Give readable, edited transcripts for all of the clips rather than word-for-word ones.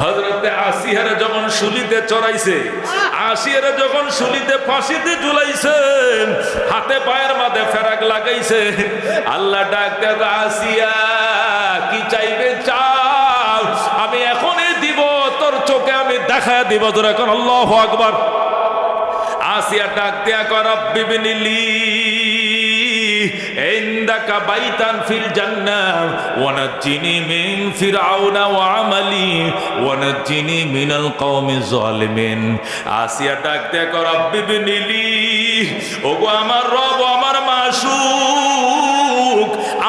হযরতে আসিয়ারে যখন শুলিতে চড়াইছে, আসিয়ারে যখন শুলিতে ফাঁসিতে ঝুলাইছে, হাতে পায়ের মাঝে ফেরাক লাগাইছে, আল্লাহ ডাক দেয়, আসিয়া কি চাইবে চাও, আমি এখনই দিব, তোর চোখে আমি দেখা দিব। তোর এখন আল্লাহু আকবার। আসিয়া ডাক দেয়া কর, রব্বি বিনিলি ইনদাকা বাইতান ফিল জান্নাহ ওয়া নাজ্জিনি মিন ফিরআউনা ওয়া আমালি ওয়া নাজ্জিনি মিনাল কওমিজ জালিমিন। আসিয়া ডাক দেয়া কর, রব্বি বিনিলি, ওগো আমার রব, আমার মাশউক,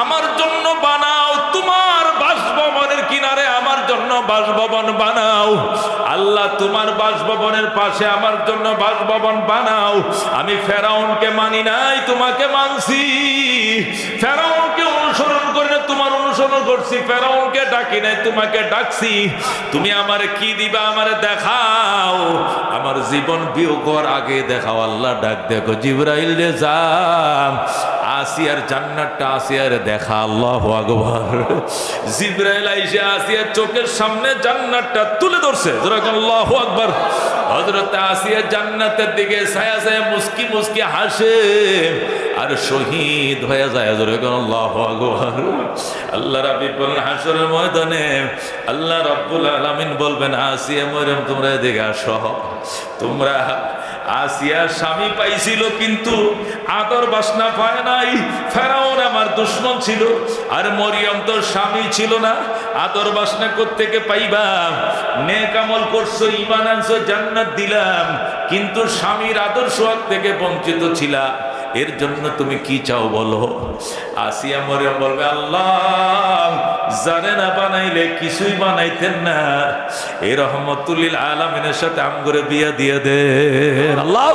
আমার জন্য বানাও তোমার বাসভবনের কিনারে, আমার জন্য বাসভবন বানাও। আল্লাহ তোমার বাসভবনের পাশে আমার জন্য বাসভবন বানাও। আমি ফেরাউনকে মানি নাই, তোমাকে মানছি। ফেরাউনকে অনুসরণ করে না, তোমার অনুসরণ করছি। ফেরাউনকে ডাকি নাই, তোমাকে ডাকছি। তুমি আমারে কি দিবা, আমারে দেখাও। আমার জীবন বিয়োগর আগে দেখাও। আল্লাহ ডাক দেখো, জিবরাইল রে যা, আসিয়ার জান্নাতটা আসিয়ার দেখা। আল্লাহু আকবার। জিবরাইল আইসা আসিয়ার চোখের সামনে জান্নাতটা তুলে ধরছে। আল্লাহু আকবার। হযরত আসিয়া জান্নাতের দিকে ছায়া ছায়া মুস্কি মুস্কি হাসে আর শহীদ হয়ে যায়। আল্লাহু আকবার। আল্লাহ রাব্বি বলেন, হাসরের ময়দানে আল্লাহ রাব্বুল আলামিন বলবেন, আসিয়া মরিয়ম তোমরা এদিকে আসো। তোমরা আসিয়া স্বামী পাইছিল কিন্তু আদর বাসনা পায় নাই। ফেরাউন আমার দুশমন ছিল, আর মরিয়ম তো স্বামী ছিল না, আদর বাসনা কোত্থেকে পাইবা? নেক আমল করছো, ঈমান আনছো, জান্নাত দিলাম, কিন্তু স্বামীর আদর সোহাগ থেকে বঞ্চিত ছিলা। এর জন্য তুমি কি চাও বলো? আসিয়া মরিয়ম বলবে, আল্লাহ জানে না বানাইলে কিছুই বানাইতেন না, এই রহমতুল লিল আলামিনের সাথে আমগরে বিয়া দিয়ে দেন। আল্লাহ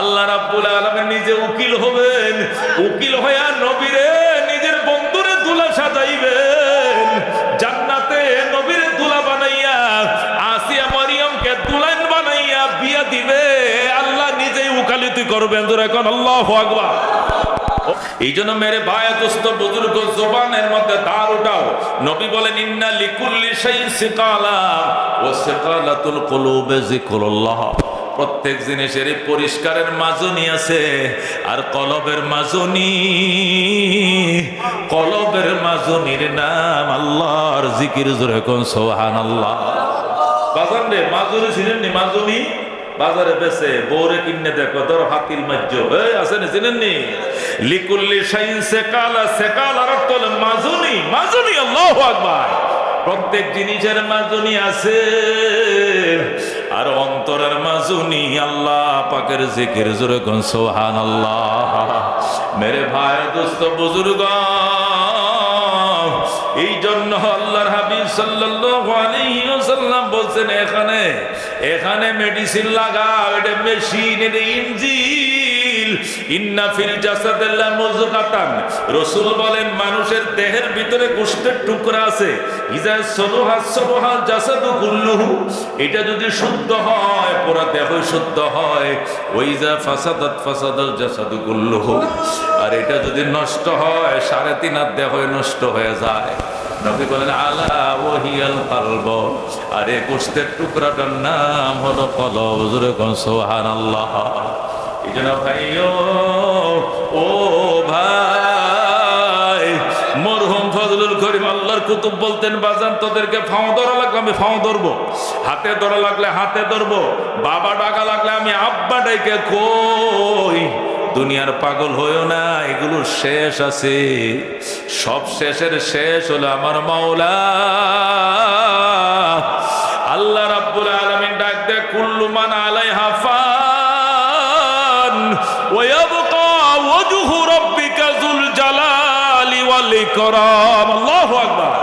আল্লাহ রাব্বুল আলামিন নিজে উকিল হবেন। উকিল হইয়া নবীরে নিজের বন্ধুরে দুলা সাজাইবেন। জান্নাতে নবীরে দুলা বানাইয়া আসিয়া মরিয়মকে দুলান বানাইয়া বিয়া দিবে। আল্লাহ নিজেই উকালতি করবেন। এখন আল্লাহু আকবার। এই জন্য মেরে ভাই দোস্ত বুজুর্গ, জবানের মধ্যে দাঁড় উঠাও। নবী বলেন, ইন্না লিকুল্লি শাইইন সিকালা ওয়া সিকালাতুল কুলুবি যিকরুল্লাহ। প্রত্যেক জিনিসেরই পরিষ্কারের মাজনি আছে, আর কলবের মাজনি, কলবের মাজনির নাম আল্লাহর জিকির। জোরে কোন সুবহানাল্লাহ। বাজান রে মাজনি ছিলেন নি? মাজনি বাজারে বেচে, বউরে কিনে দেখো, ধর হাতিল মাজ্জ আছে না, চিনেন নি? লিকুল্লি শাইইন সিকালা, সিকালার অর্থ হলো মাজনি। মাজনি, আল্লাহু আকবার। প্রত্যেক জিনিসের মাজনি আছে, আর অন্তরের মাজনি আল্লাহ পাকের জিকির। জোরে কোন সুবহানাল্লাহ। মেরে ভাই দোস্ত বুজুর্গ, এই জন্য আল্লাহর হাবিব সাল্লাল্লাহু আলাইহি ওয়াসাল্লাম বলছেন, এখানে এখানে মেডিসিন লাগাও, এটা মেশিন, এটা ইঞ্জিল। ইন্না ফিল জাসাদিল্লাহ মুযগাতান। রাসূল বলেন, মানুষের দেহের ভিতরে গোশতের টুকরা আছে, ইজা সলুহা সলুহাল জাসাদু কুল্লুহু। এটা যদি শুদ্ধ হয় পুরো দেহ শুদ্ধ হয়। ওয়াইজা ফাসাদাত ফাসাদাল জাসাদু কুল্লুহু। আর এটা যদি নষ্ট হয়, 3.5 দেহ নষ্ট হয়ে যায়। নবী বলেন, আলা ওয়াহিয়াল কলব। আর এই গোশতের টুকরাটার নাম হলো কলব। জোরে কোন সুবহানাল্লাহ। এই জন্য ভাইও, ও ভাই, মরহুম ফজলুল করিম আল্লাহর কুতুব বলতেন, বাজান তোদেরকে ফাও ধরা লাগলে আমি ফাও ধরবো, হাতে ধরা লাগলে হাতে ধরবো, বাবা ডাকা লাগলে আমি আব্বা ডাইকে কই। দুনিয়ার পাগল হইও না, এগুলোর শেষ আছে। সব শেষের শেষ হলো আমার মাওলা আল্লাহ রাব্বুল আলামিন। ডাক দে, কুল্লু মান আলাইহা ফান ওয়া ইয়াবকা ওয়াজহু রাব্বিকা যুল জালালি ওয়াল ইকরাম। আল্লাহু আকবার।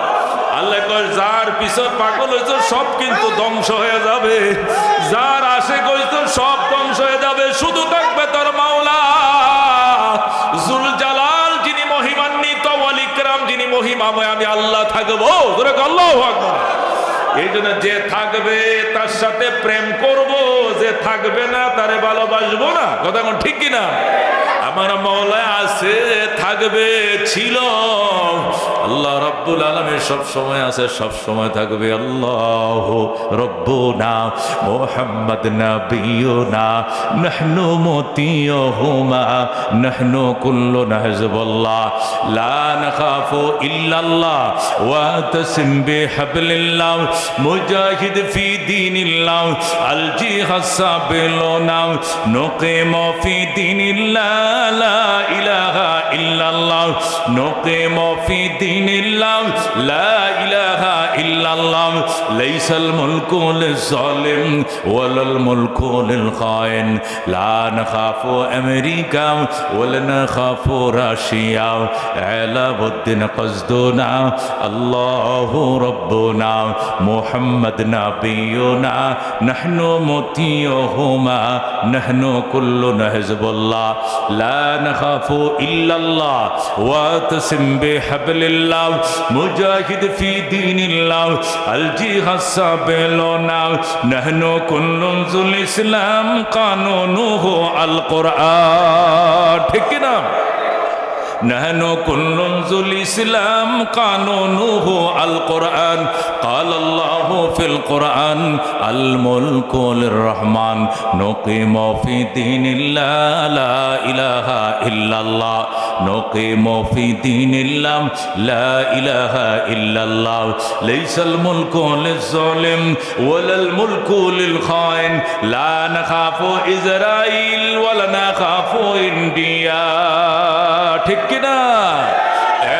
আল্লাহ কয়, যার পিছনে পাগল হইছো সব কিন্তু ধ্বংস হয়ে যাবে, যার আশিক হইছো সব ধ্বংস হয়ে যাবে, শুধু থাকবে তোর মাওলা যুল জালাল, যিনি মহিমান্বিত, ওয়াল ইকরাম, যিনি মহিমাময়। আমি আল্লাহ থাকবো। আল্লাহু আকবার। এই জন্য যে থাকবে তার সাথে প্রেম করব, যে থাকবে না তারে ভালোবাসবো না। কথা কোন ঠিক কিনা? আমার মাওলা আছে, থাকবে, ছিল। আল্লাহ রাব্বুল আলামিন সব সময় আছে, সব সময় থাকবে। আল্লাহু রাব্বুনা মুহাম্মদ নাবিয়ুনা নাহনু মুতিয়ুহুমা নাহনু কুল্লুনা হিজবুল্লাহ লা নাখাফু ইল্লাল্লাহ ওয়া তাসিম বিহাবলিল্লাহ মুজাহিদ ফি দীনিল্লাহ আল জিহাদ সাবিলুনা নুকিমু ফি দীনিল্লাহ লা ইলাহা ইল্লাল্লাহ নুকিমু ফি দীনিল্লাহ লা ইলাহা ইল্লাল্লাহ লাইসাল মুলকু লিজ-জালিম ওয়ালাল মুলকু লিল-খাইন লা নাখাফু আমেরিকা ওয়ালা নাখাফু রাশিয়া আলাউদ্দিন কসদুনা আল্লাহু রাব্বুনা মুহাম্মদ নাবিয়ুনা নাহনু মুতিয়ুহুমা নাহনু কুল্লুনা হিজবুল্লাহ লা নাখাফু ইল্লাল্লাহ ওয়া তাসিম বিহাবলিল্লাহ মুজাহিদ ফি দীনিল্লাহ আল জিহাদ সাবিলুনা নাহনু কুল্লুল ইসলাম কানুনুহু আল কুরআন। ঠিক কি না? نحن كنز الإسلام قانونه القرآن قال الله في القرآن الملك للرحمن نقيم في دين الله لا إله إلا الله نقيم في دين الله لا إله إلا الله ليس الملك للظالم ولا الملك للخائن لا نخاف إسرائيل ولا نخاف إنديا ঠিক কিনা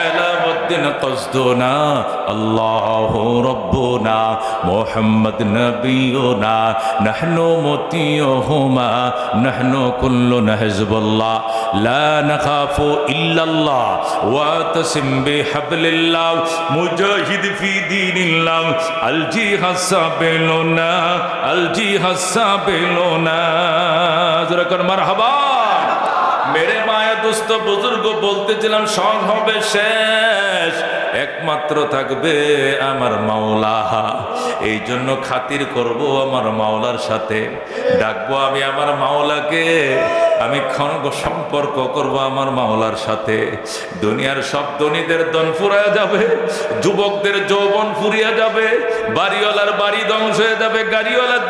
আলাউদ্দিন কসদুনা আল্লাহু রাব্বুনা মুহাম্মদ নবিয়ুনা নাহনু মুতিয়ুহুমা নাহনু কুল্লুনা হিজবুল্লাহ লা নাখাফু ইল্লাল্লাহ ওয়া তাসিম বিহাবলিল্লাহ মুজাহিদ ফি দীনিল্লাহ আল জিহাদ সাবিলুনা আল জিহাদ সাবিলুনা জোরে কর মারহাবা। মেরে মায়া দোস্ত বুজুর্গ বলতেছিলাম সব হবে শেষ, একমাত্র থাকবে আমার মাওলা। এই জন্য খাতির করব আমার মাওলার সাথে, ডাকবো আমি আমার মাওলাকে, আমি সম্পর্ক করব আমার মাওলার সাথে। দুনিয়ার সব ধনীদের ধন ফুরিয়ে যাবে, যুবকদের যৌবন ফুরিয়ে যাবে, বাড়িওয়ালার বাড়ি ধ্বংস হয়ে যাবে, গাড়িওয়ালার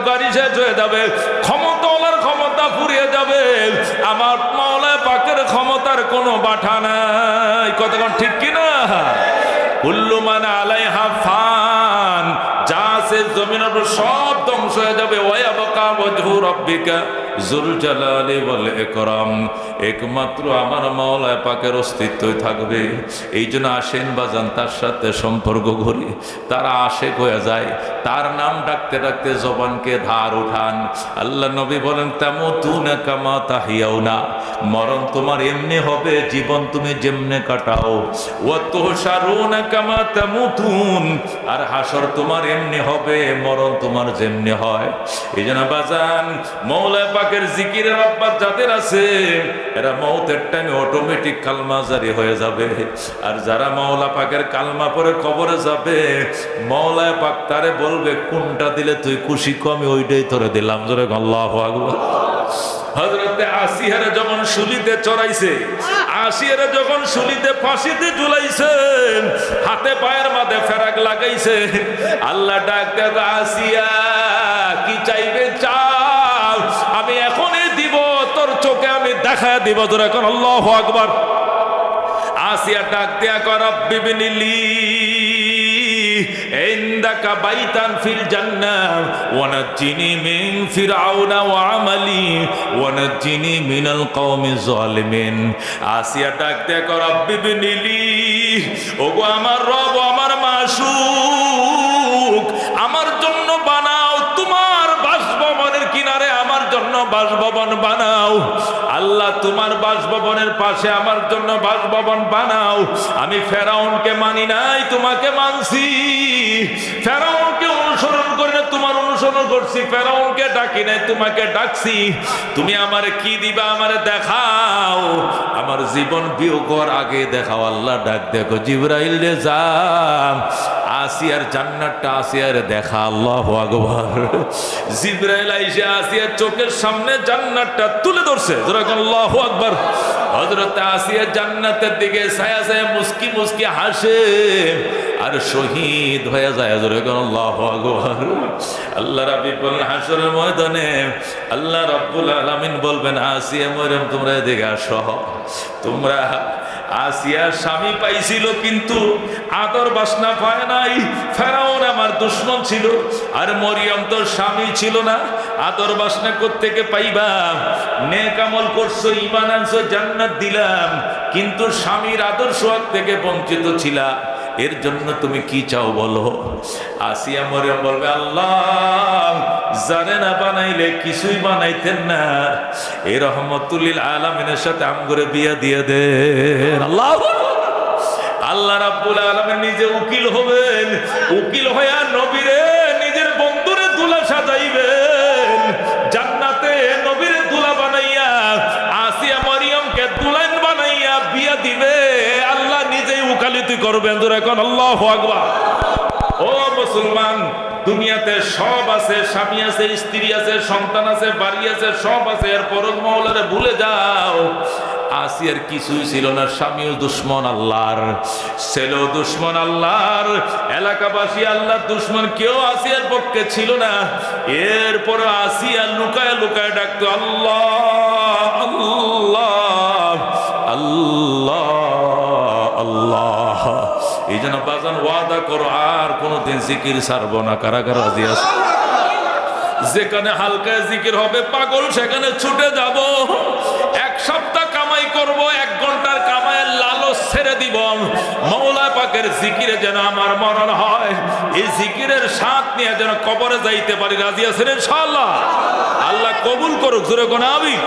গাড়ি শেষ হয়ে যাবে, ক্ষমতাওয়ালার ক্ষমতা ফুরিয়ে যাবে, আমার মাওলা পাকের ক্ষমতার কোনো বাঠা নাই। কতক্ষণ ঠিক কিনা? কুল্লু মান আলাইহা ফান, যা আছে জমিনের উপর সব ধ্বংস হয়ে যাবে। ওয়ায়াবকা ওয়াজহু রাব্বিকা যুল জালালি ওয়াল ইকরাম, একমাত্র আমার মাওলা পাকের অস্তিত্বই থাকবে। এই জন্য আসেন বাজান তার সাথে সম্পর্ক করি, তারা আশেক হয়ে যায়, তার নাম ডাকতে ডাকতে জবানকে ধার উঠান। আল্লাহ নবী বলেন তামুতুনা কামা তাহিয়াউনা, মরণ তোমার এমনি হবে জীবন তুমি যেমনে কাটাও। ওয়া তুহশারুনা কামা তামুতুন, আর হাসর তোমার এমনি হবে, মরণ তোমার যেমনি হয়। এই জন্য বাজান মাওলা পাকের জিকিরের অভ্যাস যাদের আছে এরা মওতের টাইমে অটোমেটিক কালমা জারি হয়ে যাবে। আর যারা মাওলা পাকের কালমা পরে কবরে যাবে, মাওলা পাক তারে বলবে কোনটা দিলে তুই খুশি, আমি ওইটাই তোরে দিলাম। জোরে আল্লাহু আকবার। হযরতে আসিয়ারে যখন শুলিতে চড়াইছে, আসিয়ারে যখন শুলিতে ফাঁসিতে ঝুলাইছে, হাতে পায়ের মাঝে ফেরাক লাগাইছে, আল্লাহ ডাক দেয় আসিয়া কি চাইবে চাও, আমি এখনই দিব, তোর চোখে আমি দেখা দিব। তোর এখন আল্লাহু আকবার। আসিয়া ডাক দেয়া কর রব্বি বিনিলি ইনদাকা বাইতান ফিল জান্নাহ ওয়া নাজ্জিনি মিন ফিরআউনা ওয়া আমালি ওয়া নাজ্জিনি মিনাল কওমিজ জালিমিন। আসিয়া ডাক দেয়া কর রব্বি বিনিলি, ওগো আমার রব, আমার মাশউক, আমার জন্য বানাও তোমার বাসভবনের কিনারে, আমার জন্য বাসভবন বানাও। আল্লাহ তোমার বাসভবনের পাশে আমার জন্য বাসভবন বানাও। আমি ফেরাউনকে মানি নাই, তোমাকে মানছি। ফেরাউনকে অনুসরণ করে না, তোমার অনুসরণ করছি। ফেরাউনকে ডাকি নাই, তোমাকে ডাকছি। তুমি আমারে কি দিবা আমারে দেখাও, আমার জীবন বিয়োগের আগে দেখাও। আল্লাহ ডাক দেখো জিবরাইল রে যা আসিয়ার জান্নাতটা আসিয়ার দেখা। আল্লাহু আকবার। জিবরাইল আইসা আসিয়ার চোখের সামনে জান্নাতটা তুলে ধরছে। আল্লাহু আকবার। হযরত আসিয়া জান্নাতের দিকে ছায়া ছায়া মুস্কি মুস্কি হাসে আর শহীদ হয়ে যায়। আল্লাহু আকবার। আল্লাহ রাব্বি বলেন হাসরের ময়দানে আল্লাহ রাব্বুল আলামিন বলবেন আসিয়া মরিয়ম তোমরা এদিকে আসো। তোমরা আসিয়া স্বামী পাইছিল কিন্তু আদর বাসনা পায় নাই। ফেরাউন আমার দুশমন ছিল আর মরিয়ম তো স্বামী ছিল না, আদর বাসনা কোত্থেকে পাইবা? নেক আমল করছো, ঈমান আনছো, জান্নাত দিলাম, কিন্তু স্বামীর আদর সোহাগ থেকে বঞ্চিত ছিলা। এর জন্য তুমি কি চাও বলো? আসিয়া মরিয়ম বলবে আল্লাহ জানে না বানাইলে কিছুই বানাইতেন না, এই রহমতুল্লিল আলামিনের সাথে আমগরে বিয়া দিয়ে দেন। আল্লাহ আল্লাহ রাব্বুল আলামিন নিজে উকিল হবেন, উকিল হইয়া নবীরে নিজের বন্ধুরে দুলা সাজাইবেন, জান্নাতে নবীরে দুলা বানাইয়া আসিয়া মরিয়মকে দুলাইন বানাইয়া বিয়া দিবে। আল্লাহ নিজেই উকালতি করবেন। এখন আল্লাহু আকবার। ও মুসলমান, দুনিয়াতে সব আছে, স্বামী আছে, স্ত্রী আছে, সন্তান আছে, বাড়ি আছে, সব আছে, এর পরম মাওলারে ভুলে যাও। আসিয়ার কিছুই ছিল না, স্বামীও দুশ্মন আল্লাহর, ছেলেও দুশ্মন আল্লাহর, এলাকাবাসী আল্লাহর দুশ্মন, কেউ আসিয়ার পক্ষে ছিল না। এরপর আসিয়া লুকায় লুকায় ডাকতো আল্লাহ আল্লাহ আল্লাহ আল্লাহ। এই জন্য বাজান ওয়াদা করো আর কোনদিন জিকির ছাড়বো না। কারা কারা রাজি আছে? যেখানে হালকা জিকির হবে পাগল সেখানে ছুটে যাব। এক সপ্তাহ কামাই করব, 1 ঘন্টার কামাইয়ের লালচ ছেড়ে দিব। মওলা পাকের জিকিরে যেন আমার মরণ হয়, এই জিকিরের স্বাদ নিয়ে যেন কবরে যাইতে পারি। রাজি আছেন ইনশাআল্লাহ? আল্লাহ কবুল করুক। জোরে কোন আমিন।